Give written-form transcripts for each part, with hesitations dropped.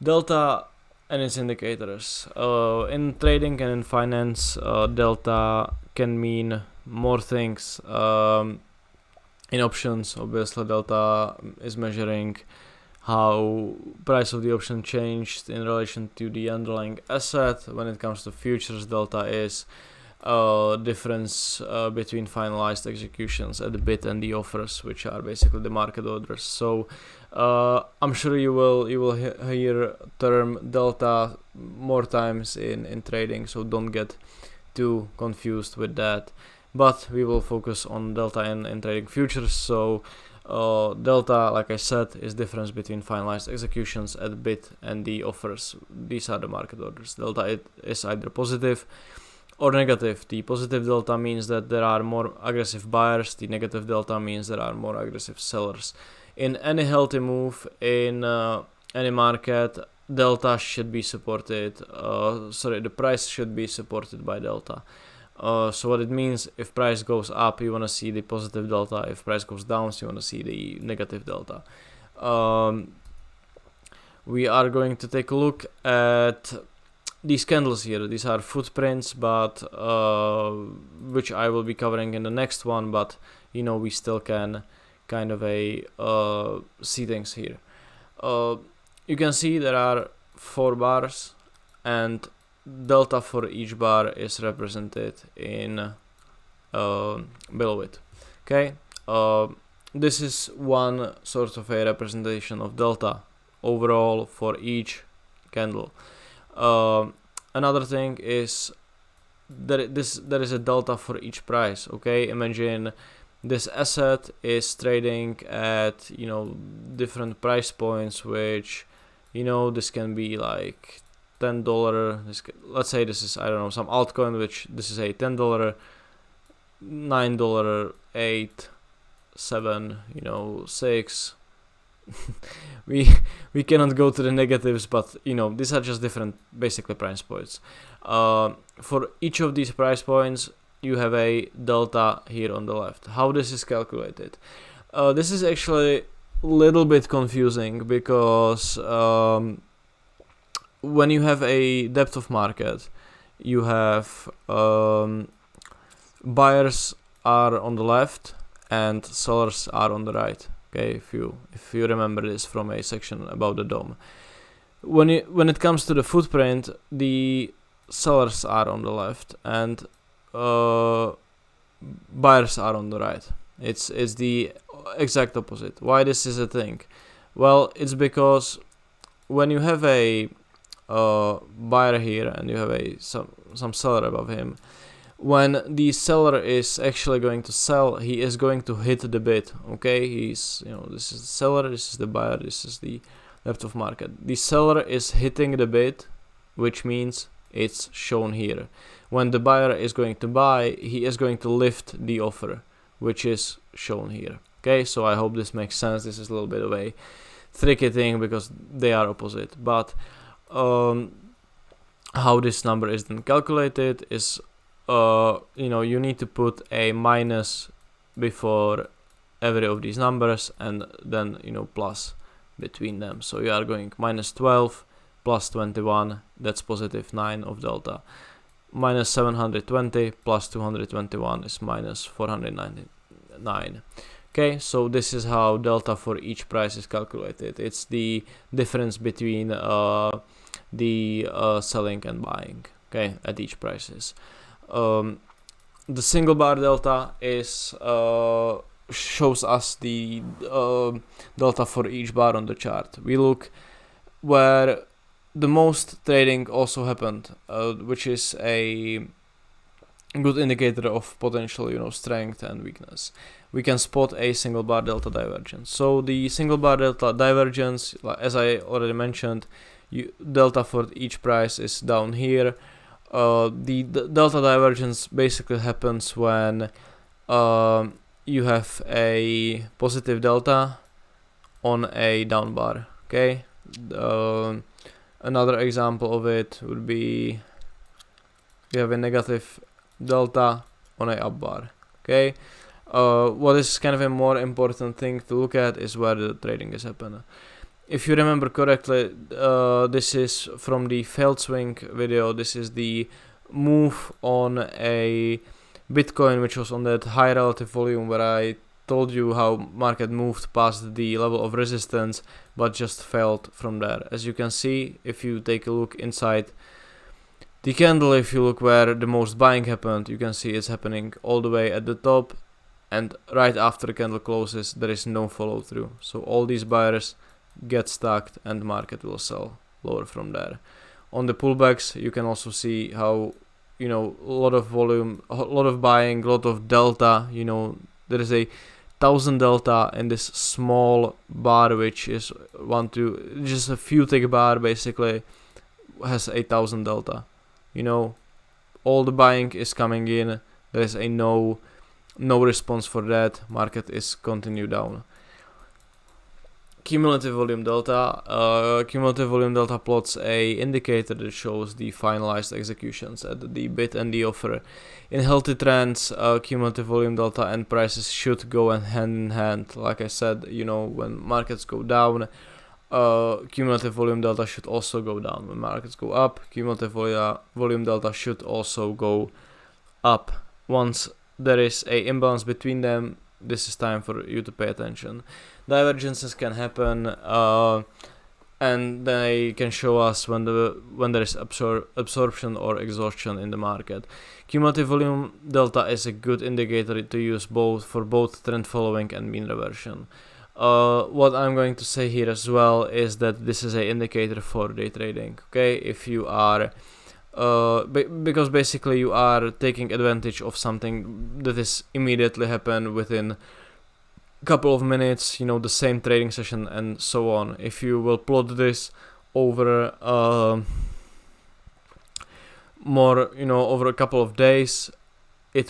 Delta and its indicators. In trading and in finance, delta can mean more things. In options, obviously, delta is measuring how price of the option changed in relation to the underlying asset. When it comes to futures, delta is difference between finalized executions at the bid and the offers, which are basically the market orders. So I'm sure you will hear term delta more times in trading, so don't get too confused with that. But we will focus on delta in trading futures. So delta, like I said, is difference between finalized executions at bid and the offers. These are the market orders. Delta is either positive or negative. The positive delta means that there are more aggressive buyers. The negative delta means there are more aggressive sellers. In any healthy move in any market, delta should be supported. The price should be supported by delta. So what it means, if price goes up, you want to see the positive delta. If price goes down, you want to see the negative delta. We are going to take a look at these candles here. These are footprints, but which I will be covering in the next one. But we still can kind of see things here. You can see there are 4 bars, and delta for each bar is represented in below it. Okay, this is one sort of a representation of delta overall for each candle. Another thing is that there is a delta for each price. Okay, imagine this asset is trading at different price points, which this can be like $10. Let's say this is some altcoin, which this is a $10, $9, 8, 7, 6. we cannot go to the negatives, but these are just different basically price points. For each of these price points, you have a delta here on the left. How this is calculated? This is actually a little bit confusing because when you have a depth of market, you have buyers are on the left and sellers are on the right. Okay, if you remember this from a section about the DOM. When it comes to the footprint, the sellers are on the left and buyers are on the right. It's the exact opposite. Why this is a thing? Well, it's because when you have a buyer here and you have some seller above him, when the seller is actually going to sell, he is going to hit the bid. Okay, he's this is the seller, this is the buyer, this is the depth of market. The seller is hitting the bid, which means it's shown here. When the buyer is going to buy, he is going to lift the offer, which is shown here. Okay, so I hope this makes sense. This is a little bit of a tricky thing because they are opposite. But how this number is then calculated is you need to put a minus before every of these numbers and then plus between them. So you are going minus 12 plus 21, that's positive 9 of delta. Minus 720 plus 221 is minus 499. Okay, so this is how delta for each price is calculated. It's the difference between the selling and buying, okay, at each prices. The single bar delta is shows us the delta for each bar on the chart. We look where the most trading also happened, which is a good indicator of potential strength and weakness. We can spot a single bar delta divergence. So the single bar delta divergence, as I already mentioned, delta for each price is down here. The delta divergence basically happens when you have a positive delta on a down bar. Okay, another example of it would be you have a negative delta on a up bar. Okay, what is kind of a more important thing to look at is where the trading is happening. if you remember correctly, this is from the failed swing video. This is the move on a Bitcoin, which was on that high relative volume where I told you how market moved past the level of resistance but just failed from there. As you can see, if you take a look inside the candle, if you look where the most buying happened, you can see it's happening all the way at the top, and right after the candle closes there is no follow through. So all these buyers get stuck and market will sell lower from there. On the pullbacks, you can also see how, you know, a lot of volume, a lot of buying, a lot of delta. You know, there is a 1000 delta in this small bar, which is just a few tick bar, basically has a 1000 delta. You know, all the buying is coming in. There is a no response for that. Market is continue down. Cumulative volume delta plots a indicator that shows the finalized executions at the bid and the offer. In healthy trends, cumulative volume delta and prices should go hand in hand. Like I said, you know, when markets go down, cumulative volume delta should also go down. When markets go up, cumulative volume delta should also go up. Once there is a imbalance between them, this is time for you to pay attention. Divergences can happen, and they can show us when there is absorption or exhaustion in the market. Cumulative volume delta is a good indicator to use for both trend following and mean reversion. What I'm going to say here as well is that this is an indicator for day trading. Okay, if you are because basically you are taking advantage of something that is immediately happen within couple of minutes, you know, the same trading session and so on. If you will plot this over more, you know, over a couple of days, it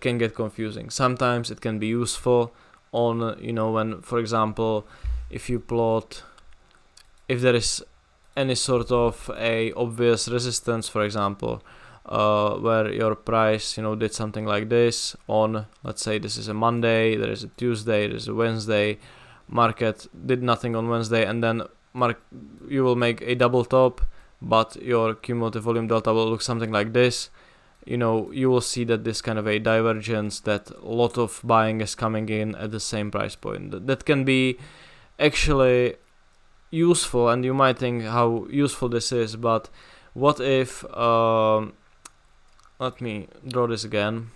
can get confusing. Sometimes it can be useful on, you know, when, for example, if you plot, if there is any sort of a obvious resistance, for example, where your price, you know, did something like this on, let's say this is a Monday, there is a Tuesday, there is a Wednesday, market did nothing on Wednesday, and then you will make a double top, but your cumulative volume delta will look something like this. You know, you will see that this kind of a divergence, that a lot of buying is coming in at the same price point. That can be actually useful, and you might think how useful this is, but what if let me draw this again.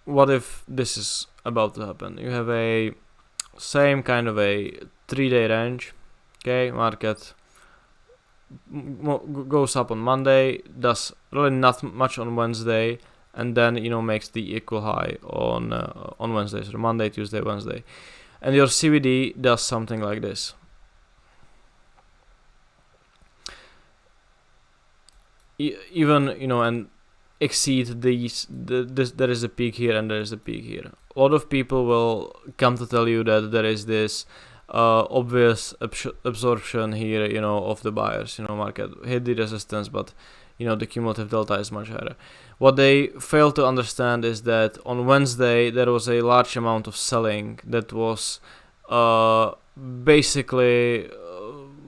What if this is about to happen? You have a same kind of a 3-day range. Okay, market goes up on Monday, does really not much on Wednesday, and then, you know, makes the equal high on Wednesday, so Monday, Tuesday, Wednesday, and your CVD does something like this. Even, you know, and exceed these. There is a peak here and there is a peak here. A lot of people will come to tell you that there is this obvious absorption here, you know, of the buyers. You know, market hit the resistance, but, you know, the cumulative delta is much higher. What they fail to understand is that on Wednesday there was a large amount of selling that was basically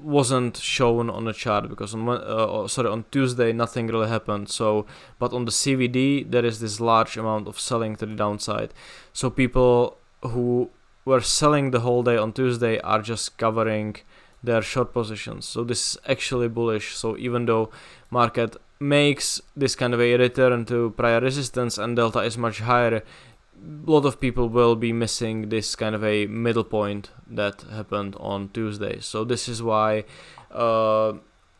wasn't shown on the chart, because on Tuesday nothing really happened. So, but on the CVD there is this large amount of selling to the downside. So people who were selling the whole day on Tuesday are just covering their short positions. So this is actually bullish. So even though market makes this kind of a return to prior resistance and delta is much higher, a lot of people will be missing this kind of a middle point that happened on Tuesday. So this is why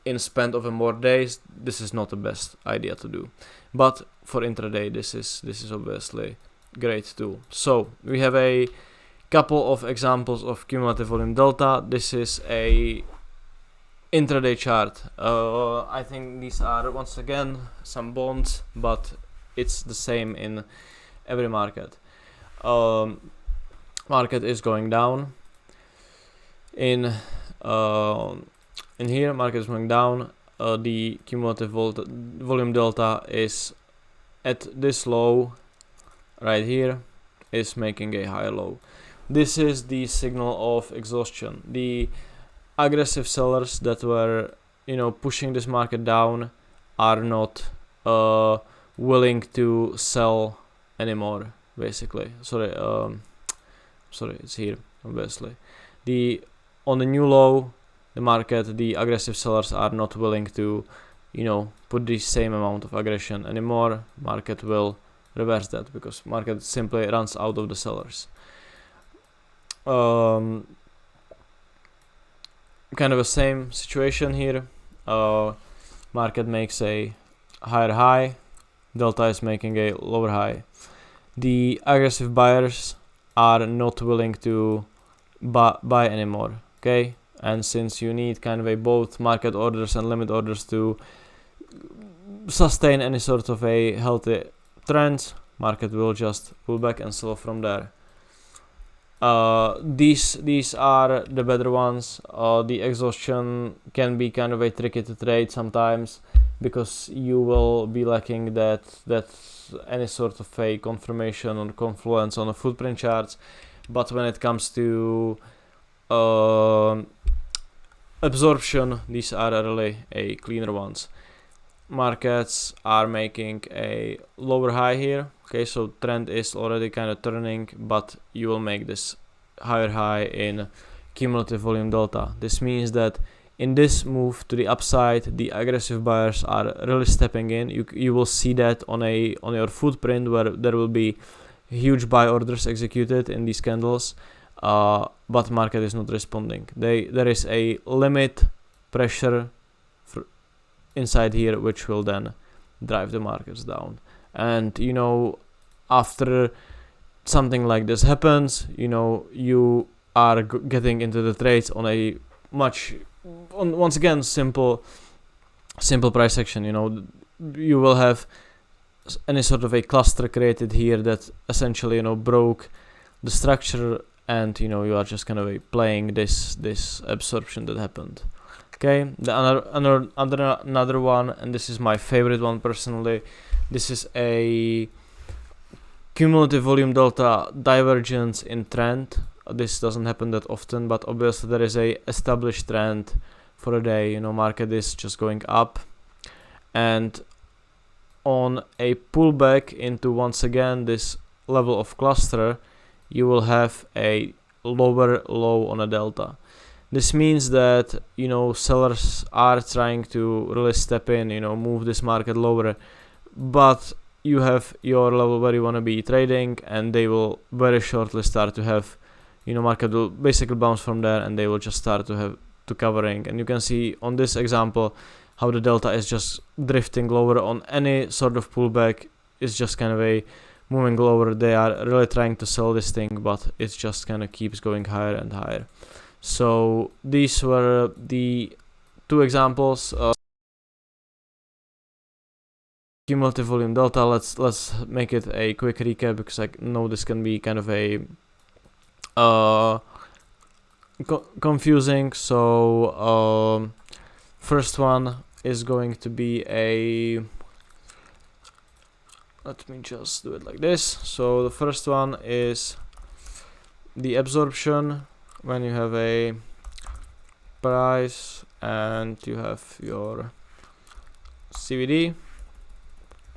in span of more days this is not the best idea to do, but for intraday this is obviously great tool. So we have a couple of examples of cumulative volume delta. This is a intraday chart. I think these are once again some bonds, but it's the same in every market. Market is going down. In here, market is going down. The cumulative volume delta is at this low right here, is making a higher low. This is the signal of exhaustion. The aggressive sellers that were, pushing this market down are not willing to sell anymore, basically. Sorry, it's here, obviously. On the new low, the aggressive sellers are not willing to, put the same amount of aggression anymore. Market will reverse that because market simply runs out of the sellers. Kind of the same situation here. Market makes a higher high, delta is making a lower high. The aggressive buyers are not willing to buy anymore, okay? And since you need kind of a both market orders and limit orders to sustain any sort of a healthy trend, market will just pull back and sell from there. These are the better ones. The exhaustion can be kind of a tricky to trade sometimes because you will be lacking that any sort of a confirmation or confluence on the footprint charts. But when it comes to absorption, these are really a cleaner ones. Markets are making a lower high here. Okay, so trend is already kind of turning, but you will make this higher high in cumulative volume delta. This means that in this move to the upside, the aggressive buyers are really stepping in. You will see that on your footprint where there will be huge buy orders executed in these candles, but market is not responding. There is a limit pressure inside here which will then drive the markets down. And after something like this happens, you are getting into the trades on a once again simple price action. You will have any sort of a cluster created here that essentially broke the structure, and you are just kind of playing this absorption that happened. Okay, another one, and this is my favorite one personally. This is a cumulative volume delta divergence in trend. This doesn't happen that often, but obviously there is a established trend for a day. Market is just going up, and on a pullback into once again this level of cluster, you will have a lower low on a delta. This means that sellers are trying to really step in, move this market lower, but you have your level where you want to be trading, and they will very shortly start to have, market will basically bounce from there, and they will just start to covering. And you can see on this example how the delta is just drifting lower on any sort of pullback. It's just kind of a moving lower. They are really trying to sell this thing, but it just kind of keeps going higher and higher. So these were the two examples. Cumulative volume delta. Let's make it a quick recap because I know this can be kind of a confusing. So first one is going to be a. Let me just do it like this. So the first one is the absorption. When you have a price and you have your CVD,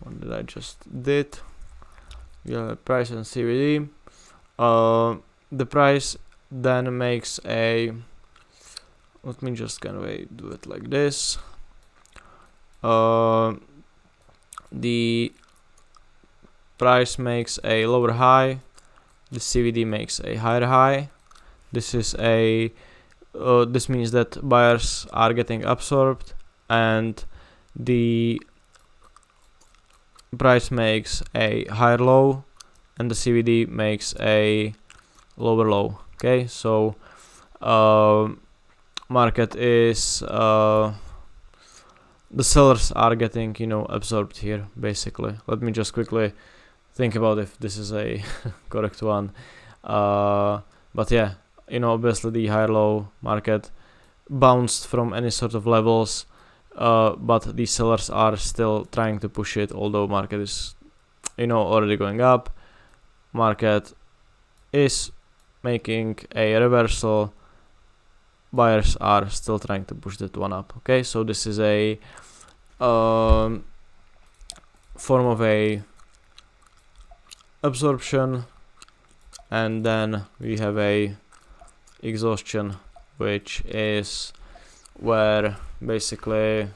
what did I just did? You have a price and CVD. The price then makes a. Let me just kind of do it like this. The price makes a lower high. The CVD makes a higher high. This is this means that buyers are getting absorbed, and the price makes a higher low, and the CVD makes a lower low. Okay, so market is the sellers are getting absorbed here basically. Let me just quickly think about if this is a correct one. But yeah. Obviously the higher low market bounced from any sort of levels, but the sellers are still trying to push it, although market is, already going up. Market is making a reversal, buyers are still trying to push that one up. Okay, so this is a form of a absorption, and then we have a exhaustion, which is where basically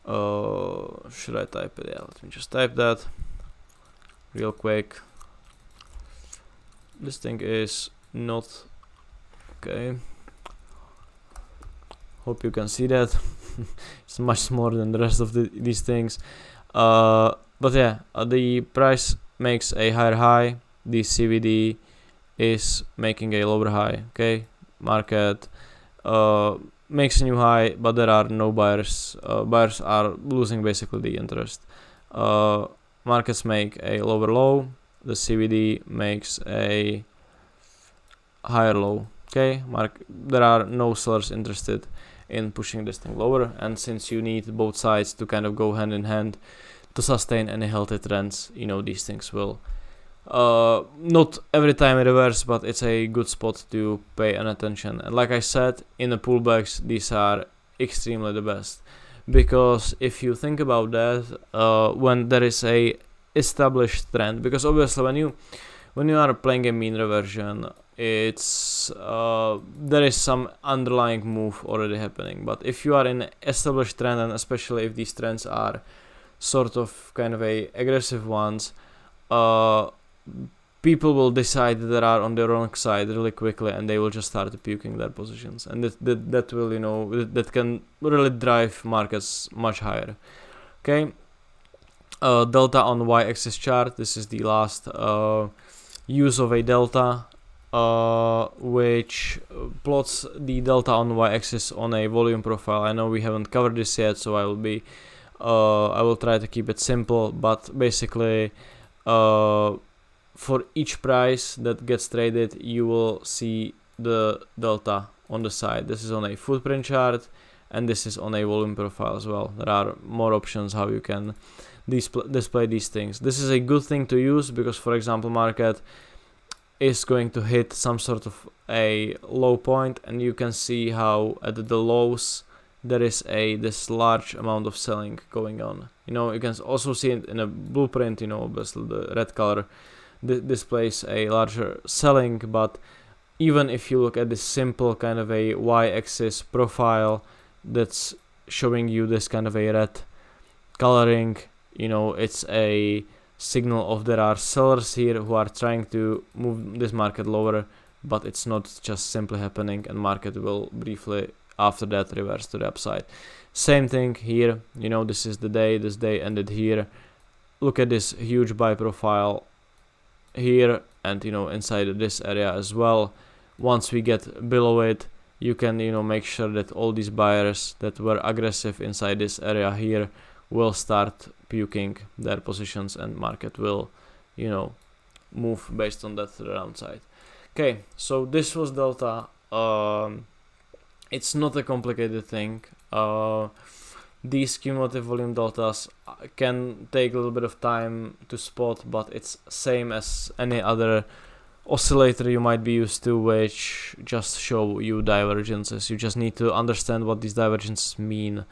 should I type it? Yeah, let me just type that real quick. This thing is not okay. Hope you can see that. It's much smaller than the rest of these things. But yeah, the price makes a higher high. The CVD is making a lower high. Okay, market makes a new high, but there are no buyers. Buyers are losing basically the interest. Markets make a lower low. The CVD makes a higher low. Okay, there are no sellers interested in pushing this thing lower, and since you need both sides to kind of go hand in hand to sustain any healthy trends, you know, these things will not every time reverse, but it's a good spot to pay an attention. And like I said, in the pullbacks, these are extremely the best, because if you think about that, when there is a established trend, because obviously when you are playing a mean reversion, it's there is some underlying move already happening. But if you are in an established trend, and especially if these trends are sort of kind of a aggressive ones, people will decide that they are on the wrong side really quickly, and they will just start puking their positions, and that will, you know, that can really drive markets much higher. Okay, delta on y-axis chart. This is the last use of a delta, which plots the delta on y-axis on a volume profile. I know we haven't covered this yet, so I will try to keep it simple, but basically for each price that gets traded, you will see the delta on the side. This is on a footprint chart, and this is on a volume profile as well. There are more options how you can display these things. This is a good thing to use because, for example, market is going to hit some sort of a low point, and you can see how at the lows there is this large amount of selling going on. You know, you can also see it in a blueprint. You know, obviously the red color displays a larger selling, but even if you look at this simple kind of a y-axis profile that's showing you this kind of a red coloring, you know, it's a signal of there are sellers here who are trying to move this market lower, but it's not just simply happening, and market will briefly after that reverse to the upside. Same thing here, you know, this is the day, this day ended here. Look at this huge buy profile here, and you know, inside this area as well. Once we get below it, you can, you know, make sure that all these buyers that were aggressive inside this area here will start puking their positions, and market will, you know, move based on that to the downside. Okay, so this was delta. It's not a complicated thing. These cumulative volume deltas can take a little bit of time to spot, but it's same as any other oscillator you might be used to, which just show you divergences. You just need to understand what these divergences mean,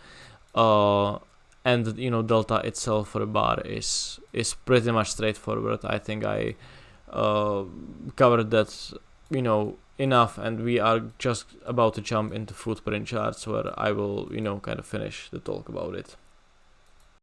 and you know, delta itself for a bar is pretty much straightforward. I think I covered that, you know, enough, and we are just about to jump into footprint charts, where I will, you know, kind of finish the talk about it.